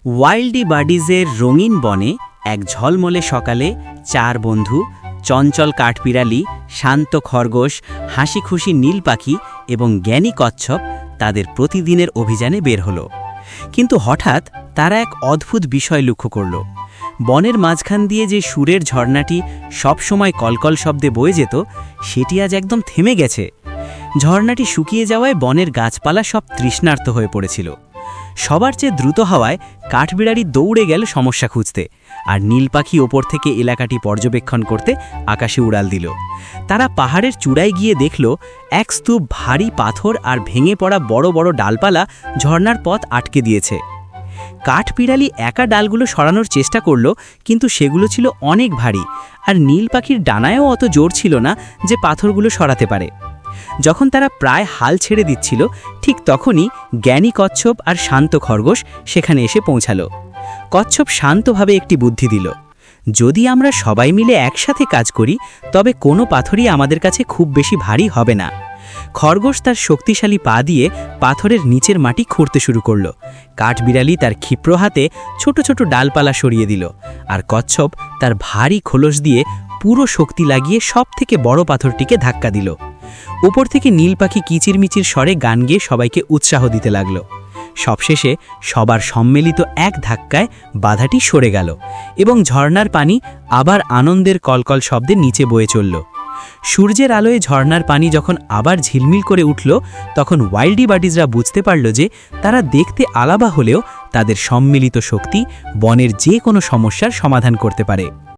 ওয়াইল্ডি বাডিজের রঙিন বনে এক ঝলমলে সকালে চার বন্ধু চঞ্চল কাঠবিড়ালি, শান্ত খরগোশ, হাসিখুশি নীল পাখি এবং জ্ঞানী কচ্ছপ তাদের প্রতিদিনের অভিযানে বের হলো। কিন্তু হঠাৎ তারা এক অদ্ভুত বিষয় লক্ষ্য করল। বনের মাঝখান দিয়ে যে সুরের ঝর্ণাটি সবসময় কলকল শব্দে বয়ে যেত, সেটি আজ একদম থেমে গেছে। ঝর্ণাটি শুকিয়ে যাওয়ায় বনের গাছপালা সব তৃষ্ণার্ত হয়ে পড়েছিল। সবার চেয়ে দ্রুত হওয়ায় কাঠবিড়ালি দৌড়ে গেল সমস্যা খুঁজতে, আর নীল পাখি ওপর থেকে এলাকাটি পর্যবেক্ষণ করতে আকাশে উড়াল দিল। তারা পাহাড়ের চূড়ায় গিয়ে দেখল এক স্তূপ ভারী পাথর আর ভেঙে পড়া বড় বড় ডালপালা ঝর্ণার পথ আটকে দিয়েছে। কাঠবিড়ালি একা ডালগুলো সরানোর চেষ্টা করল, কিন্তু সেগুলো ছিল অনেক ভারী, আর নীল পাখির ডানায়ও অত জোর ছিল না যে পাথরগুলো সরাতে পারে। যখন তারা প্রায় হাল ছেড়ে দিচ্ছিল, ঠিক তখনই জ্ঞানী কচ্ছপ আর শান্ত খরগোশ সেখানে এসে পৌঁছালো। কচ্ছপ শান্তভাবে একটি বুদ্ধি দিল, যদি আমরা সবাই মিলে একসাথে কাজ করি তবে কোনো পাথরই আমাদের কাছে খুব বেশি ভারী হবে না। খরগোশ তার শক্তিশালী পা দিয়ে পাথরের নিচের মাটি খুঁড়তে শুরু করল। কাঠবিড়ালি তার ক্ষিপ্র হাতে ছোট ছোট ডালপালা সরিয়ে দিল, আর কচ্ছপ তার ভারী খোলস দিয়ে পুরো শক্তি লাগিয়ে সবথেকে বড় পাথরটিকে ধাক্কা দিল। উপর থেকে নীল পাখি কিচিরমিচির স্বরে গান গেয়ে সবাইকে উৎসাহ দিতে লাগল। সবশেষে সবার সম্মিলিত এক ধাক্কায় বাধাটি সরে গেল এবং ঝর্ণার পানি আবার আনন্দের কলকল শব্দে নিচে বয়ে চলল। সূর্যের আলোয় ঝর্ণার পানি যখন আবার ঝিলমিল করে উঠল, তখন ওয়াইল্ডি বাডিজরা বুঝতে পারল যে তারা দেখতে আলাদা হলেও তাদের সম্মিলিত শক্তি বনের যে কোনো সমস্যার সমাধান করতে পারে।